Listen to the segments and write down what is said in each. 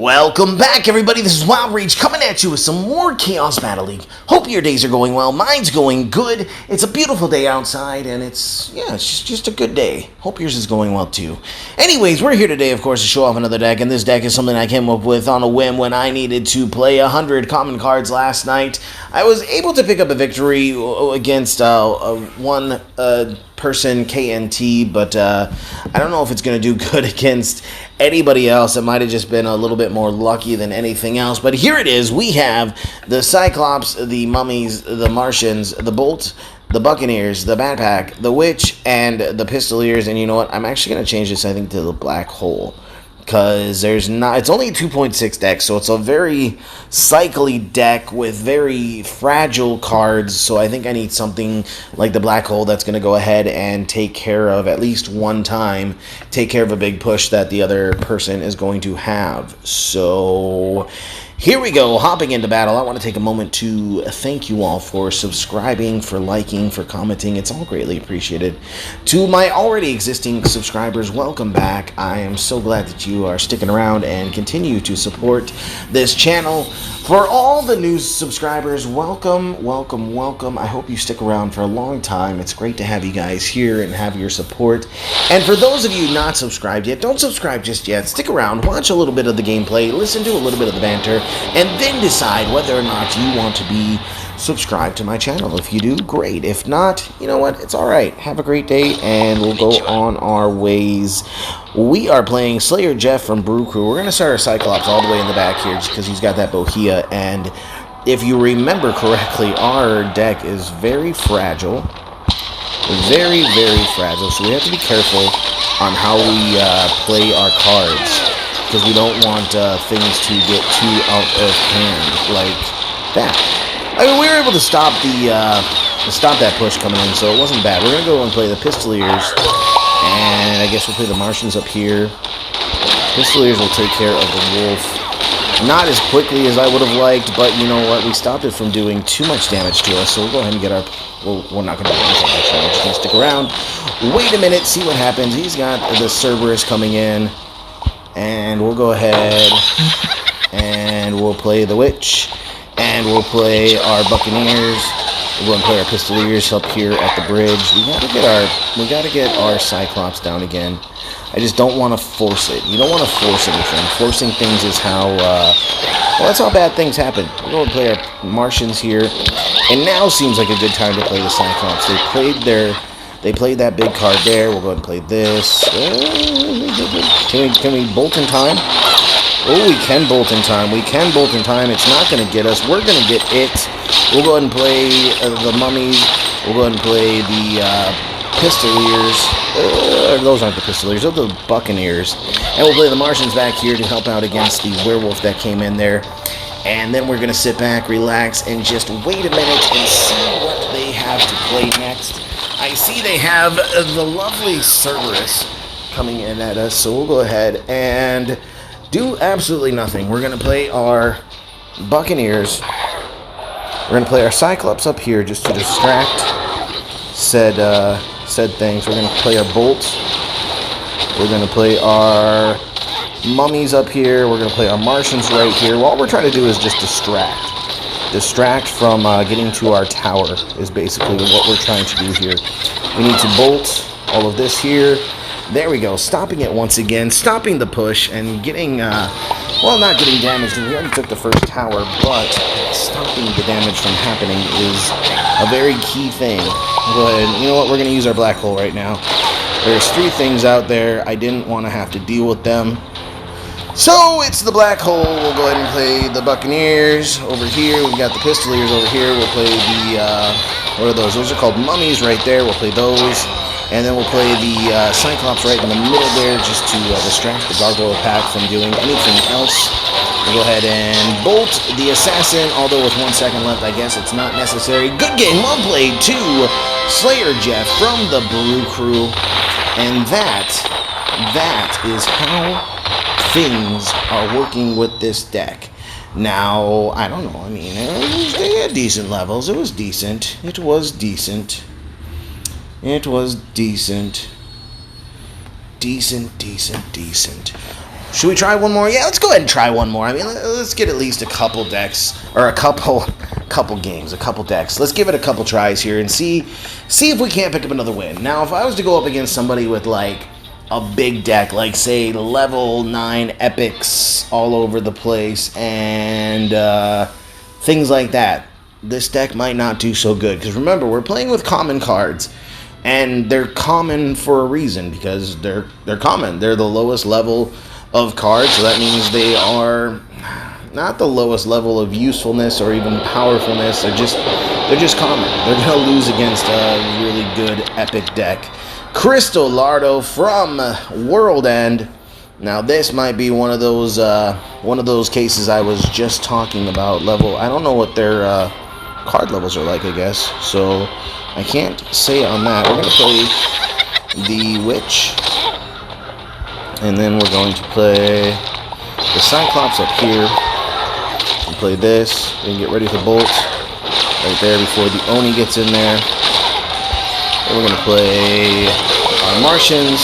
Welcome back, everybody. This is Wild Rage coming at you with some more Chaos Battle League. Hope your days are going well. Mine's going good. It's a beautiful day outside, and it's just a good day. Hope yours is going well, too. Anyways, we're here today, of course, to show off another deck, and this deck is something I came up with on a whim when I needed to play 100 common cards last night. I was able to pick up a victory against one person, KNT, but I don't know if it's going to do good against anybody else. It might have just been a little bit more lucky than anything else. But here it is. We have the Cyclops, the Mummies, the Martians, the Bolt, the Buccaneers, the Backpack, the Witch, and the Pistoliers. And you know what? I'm actually going to change this, I think, to the Black Hole. Because it's only a 2.6 deck, so it's a very cycly deck with very fragile cards. So I think I need something like the Black Hole that's going to go ahead and take care of, at least one time, take care of a big push that the other person is going to have. So here we go, hopping into battle. I want to take a moment to thank you all for subscribing, for liking, for commenting. It's all greatly appreciated. To my already existing subscribers, welcome back. I am so glad that you are sticking around and continue to support this channel. For all the new subscribers, welcome, welcome, welcome. I hope you stick around for a long time. It's great to have you guys here and have your support. And for those of you not subscribed yet, don't subscribe just yet. Stick around, watch a little bit of the gameplay, listen to a little bit of the banter, and then decide whether or not you want to be subscribed to my channel. If you do, great. If not, you know what? It's all right. Have a great day, and we'll go on our ways. We are playing Slayer Jeff from Brew Crew. We're going to start our Cyclops all the way in the back here just because he's got that Bohea, and if you remember correctly, our deck is very fragile. Very, very fragile, so we have to be careful on how we play our cards, because we don't want things to get too out of hand like that. I mean, we were able to stop that push coming in, so it wasn't bad. We're gonna go and play the Pistoliers, and I guess we'll play the Martians up here. Pistoliers will take care of the Wolf. Not as quickly as I would have liked, but you know what? We stopped it from doing too much damage to us, so we'll go ahead and get our... Well, we're not going to do anything, actually. We're just going to stick around. Wait a minute, see what happens. He's got the Cerberus coming in. And we'll go ahead and we'll play the Witch. And we'll play our Buccaneers. We're going to play our Pistoliers up here at the bridge. We got to get our Cyclops down again. I just don't want to force it. You don't want to force anything. Forcing things is how, well, that's how bad things happen. We're going to play our Martians here. And now seems like a good time to play the Cyclops. They played that big card there. We'll go ahead and play this. Can we bolt in time? Oh, we can bolt in time. We can bolt in time. It's not going to get us. We're going to get it. We'll go ahead and play the Mummies. We'll go ahead and play the Pistoliers. Those aren't the Pistoliers. Those are the Buccaneers. And we'll play the Martians back here to help out against the Werewolf that came in there. And then we're going to sit back, relax, and just wait a minute and see what they have to play next. I see they have the lovely Cerberus coming in at us, so we'll go ahead and do absolutely nothing. We're going to play our Buccaneers. We're going to play our Cyclops up here just to distract said things. We're going to play our Bolts. We're going to play our Mummies up here. We're going to play our Martians right here. All we're trying to do is just distract. Distract from getting to our tower is basically what we're trying to do here. We need to bolt all of this here. There we go. Stopping it once again. Stopping the push and getting, well, not getting damaged. We already took the first tower, but stopping the damage from happening is a very key thing. Go ahead. You know what? We're going to use our Black Hole right now. There's 3 things out there. I didn't want to have to deal with them. So it's the Black Hole. We'll go ahead and play the Buccaneers over here. We've got the Pistoliers over here. We'll play the, what are those? Those are called Mummies right there. We'll play those. And then we'll play the Cyclops right in the middle there just to distract the Gargoyle pack from doing anything else. We'll go ahead and bolt the Assassin, although with 1 second left, I guess it's not necessary. Good game, well played to Slayer Jeff from the Brew Crew. And that is how things are working with this deck. Now, I don't know, I mean, they had decent levels. It was decent. It was decent. Decent. Should we try one more? Yeah, let's go ahead and try one more. I mean, let's get at least a couple decks, or a couple games, a couple decks. Let's give it a couple tries here and see if we can't pick up another win. Now, if I was to go up against somebody with like a big deck, like say level 9 epics all over the place and things like that, this deck might not do so good. Because remember, we're playing with common cards. And they're common for a reason, because they're common. They're the lowest level of cards, so that means they are not the lowest level of usefulness or even powerfulness. They're just common. They're gonna lose against a really good epic deck. Crystal Lardo from World End. Now this might be one of those cases I was just talking about. I don't know what their card levels are like, I guess. So I can't say on that. We're going to play the Witch. And then we're going to play the Cyclops up here. And play this. And get ready for Bolt. Right there before the Oni gets in there. Then we're going to play our Martians.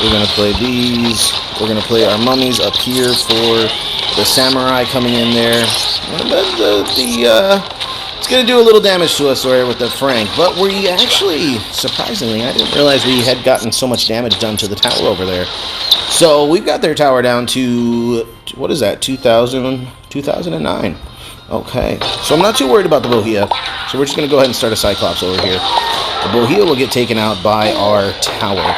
We're going to play these. We're going to play our Mummies up here for the Samurai coming in there. It's going to do a little damage to us there with the Frank, but we actually, surprisingly, I didn't realize we had gotten so much damage done to the tower over there. So we've got their tower down to, what is that, 2009. Okay, so I'm not too worried about the Bohea, so we're just going to go ahead and start a Cyclops over here. The Bohea will get taken out by our tower.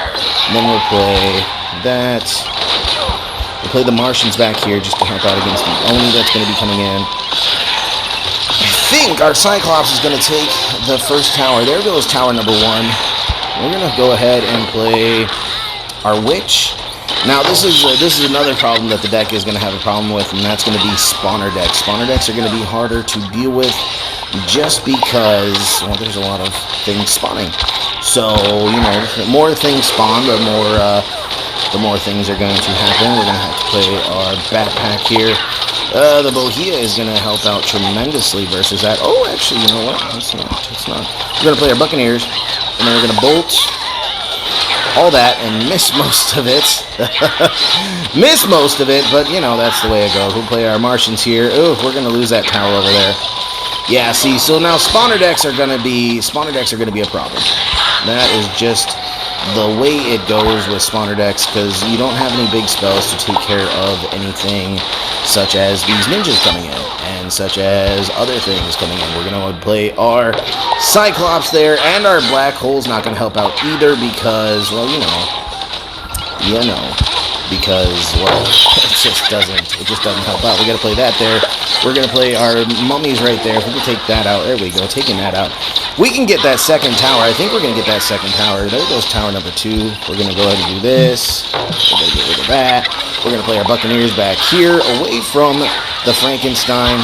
And then we'll play that. We'll play the Martians back here just to help out against the Oni that's going to be coming in. I think our Cyclops is going to take the first tower. There goes tower number 1. We're going to go ahead and play our Witch. Now this is another problem that the deck is going to have a problem with, and that's going to be spawner decks. Spawner decks are going to be harder to deal with just because, well, there's a lot of things spawning. So, you know, the more things spawn, the more things are going to happen. We're going to have to play our backpack here. The Bohea is going to help out tremendously versus that. Oh, actually, you know what? It's not. We're going to play our Buccaneers, and then we're going to bolt all that and miss most of it. Miss most of it, but, you know, that's the way it goes. We'll play our Martians here. Oh, we're going to lose that tower over there. Yeah, see, so now spawner decks are going to be a problem. That is just the way it goes with spawner decks, because you don't have any big spells to take care of anything such as these ninjas coming in and such as other things coming in. We're going to play our Cyclops there, and our Black Hole's not going to help out either because, well, because, well, it just doesn't help out. We got to play that there. We're going to play our Mummies right there. If we can take that out, there we go, taking that out. We can get that second tower. I think we're going to get that second tower. There goes tower number 2. We're going to go ahead and do this. We're going to get rid of that. We're going to play our Buccaneers back here, away from the Frankenstein.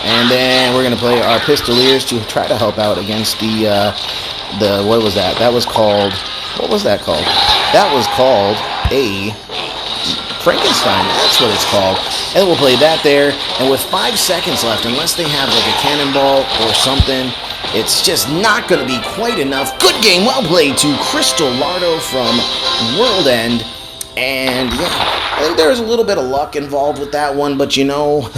And then we're going to play our Pistoliers to try to help out against what was that? That was called, what was that called? That was called a Frankenstein, that's what it's called. And we'll play that there, and with 5 seconds left, unless they have like a cannonball or something, it's just not going to be quite enough. Good game, well played to Crystal Lardo from World End. And yeah, I think there's a little bit of luck involved with that one, but you know,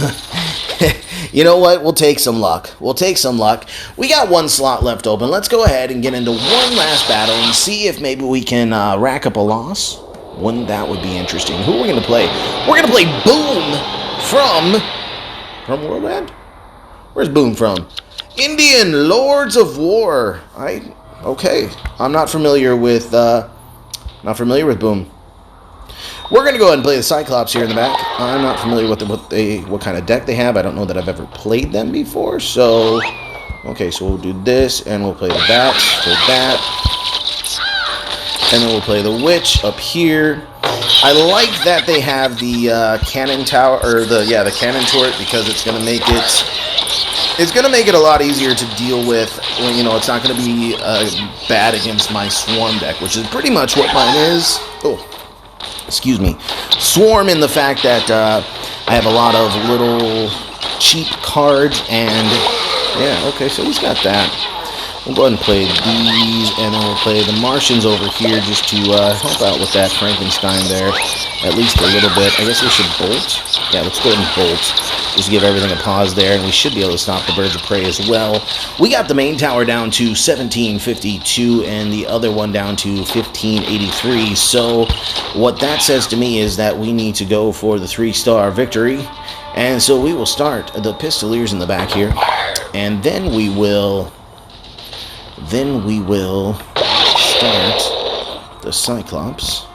you know what? We'll take some luck. We'll take some luck. We got one slot left open. Let's go ahead and get into one last battle and see if maybe we can rack up a loss. Wouldn't that would be interesting? Who are we going to play? We're going to play Boom from World End? Where's Boom from? Indian Lords of War. Okay. I'm not familiar with Boom. We're going to go ahead and play the Cyclops here in the back. I'm not familiar with what kind of deck they have. I don't know that I've ever played them before. So, okay, so we'll do this, and we'll play the bats for that. And then we'll play the Witch up here. I like that they have the cannon tower, or the cannon turret, because it's going to make it a lot easier to deal with. When, you know, it's not going to be bad against my Swarm deck, which is pretty much what mine is. Oh, excuse me. Swarm, in the fact that I have a lot of little cheap cards, and yeah, okay, so he's got that. We'll go ahead and play these, and then we'll to play the Martians over here just to help out with that Frankenstein there, at least a little bit. I guess we should bolt. Yeah, let's go ahead and bolt. Just give everything a pause there, and we should be able to stop the birds of prey as well. We got the main tower down to 1752, and the other one down to 1583. So what that says to me is that we need to go for the 3-star victory. And so we will start the Pistoliers in the back here, and then we will start the Cyclops,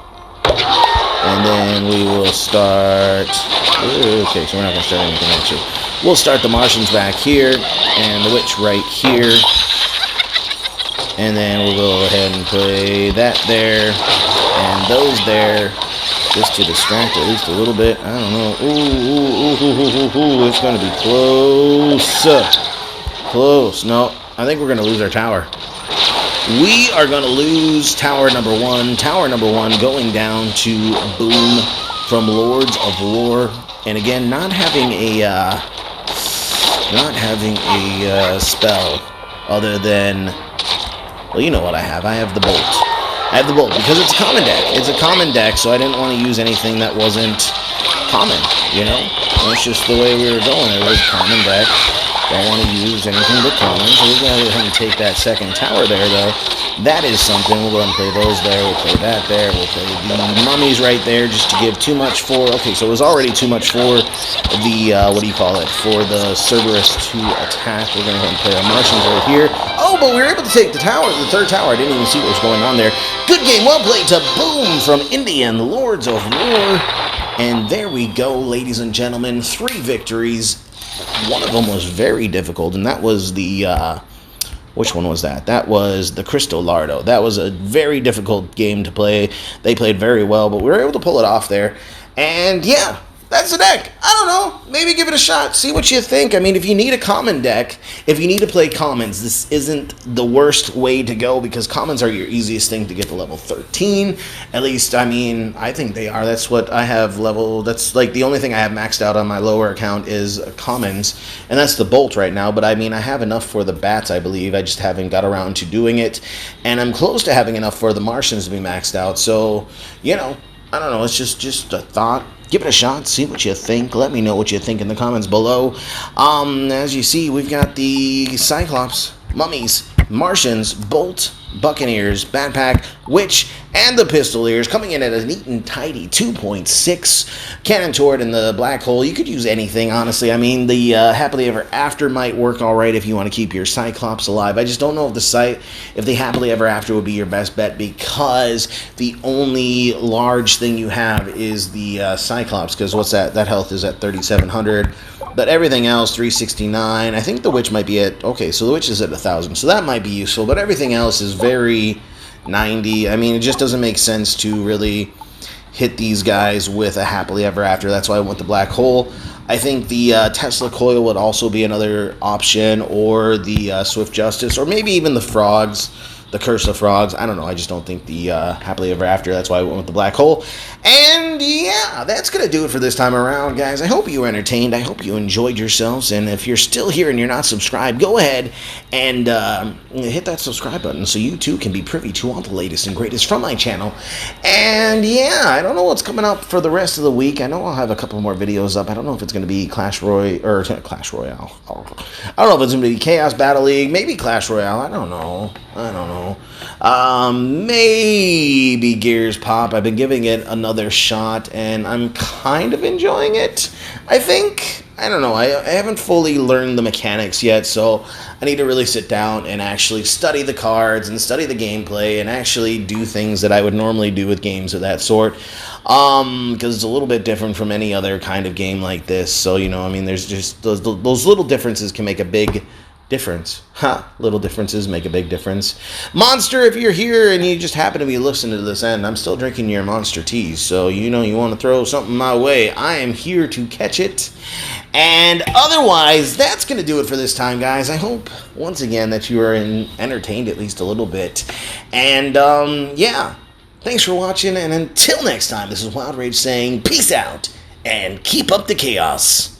and then we will start. Okay, so we're not gonna start anything actually. We'll start the Martians back here, and the Witch right here, and then we'll go ahead and play that there, and those there. Just to distract at least a little bit. I don't know. Ooh, it's going to be close. Close. No, I think we're going to lose our tower. We are going to lose tower number 1. Tower number 1 going down to Boom from Lords of War. And again, not having a spell other than, well, you know what I have. I have the Bolt. I have the Bolt because it's a common deck. It's a common deck, so I didn't want to use anything that wasn't common, you know? That's just the way we were going. It was a common deck. Don't want to use anything but common, so we're going to go ahead and take that second tower there, though. That is something. We'll go ahead and play those there. We'll play that there. We'll play the mummies right there just to give too much for... Okay, so it was already too much for the, for the Cerberus to attack. We're going to go ahead and play our Martians right here. Oh, but we were able to take the tower, the 3rd tower. I didn't even see what was going on there. Good game, well played to Boom from Indian Lords of War. And there we go, ladies and gentlemen. 3 victories. One of them was very difficult, and that was the, which one was that? That was the Crystal Lardo. That was a very difficult game to play. They played very well, but we were able to pull it off there. And yeah, that's the deck. I don't know. Maybe give it a shot. See what you think. I mean, if you need a common deck, if you need to play commons, this isn't the worst way to go because commons are your easiest thing to get to level 13. At least, I mean, I think they are. That's what I have level. That's like the only thing I have maxed out on my lower account is commons, and that's the Bolt right now. But I mean, I have enough for the Bats, I believe. I just haven't got around to doing it, and I'm close to having enough for the Martians to be maxed out. So, you know, I don't know. It's just a thought. Give it a shot, see what you think. Let me know what you think in the comments below. As you see, we've got the Cyclops, Mummies, Martians, Bolt, Buccaneers, Batpack, Witch, and the Pistoliers coming in at a neat and tidy 2.6. Cannon Turret in the Black Hole. You could use anything, honestly. I mean, the Happily Ever After might work all right if you want to keep your Cyclops alive. I just don't know if the Happily Ever After would be your best bet because the only large thing you have is the Cyclops. Because what's that? That health is at 3,700. But everything else, 369. I think the Witch might be at... Okay, so the Witch is at 1,000. So that might be useful. But everything else is very 90. I mean, it just doesn't make sense to really hit these guys with a Happily Ever After. That's why I went the Black Hole. I think the Tesla Coil would also be another option. Or the Swift Justice. Or maybe even the Frogs. The Curse of Frogs. I don't know. I just don't think the Happily Ever After. That's why I went with the Black Hole. And yeah, that's going to do it for this time around, guys. I hope you were entertained. I hope you enjoyed yourselves. And if you're still here and you're not subscribed, go ahead and hit that subscribe button so you too can be privy to all the latest and greatest from my channel. And yeah, I don't know what's coming up for the rest of the week. I know I'll have a couple more videos up. I don't know if it's going to be Clash Royale. I don't know if it's going to be Chaos Battle League. Maybe Clash Royale. I don't know. Maybe Gears Pop. I've been giving it another shot, and I'm kind of enjoying it, I think. I don't know. I haven't fully learned the mechanics yet, so I need to really sit down and actually study the cards and study the gameplay and actually do things that I would normally do with games of that sort. Because it's a little bit different from any other kind of game like this. So, you know, I mean, there's just those little differences can make a big difference. Little differences make a big difference. Monster, if you're here and you just happen to be listening to this end, I'm still drinking your Monster teas. So, you know, you want to throw something my way, I am here to catch it. And otherwise, that's going to do it for this time, guys. I hope, once again, that you are entertained at least a little bit. And, yeah, thanks for watching. And until next time, this is Wild Rage saying peace out and keep up the chaos.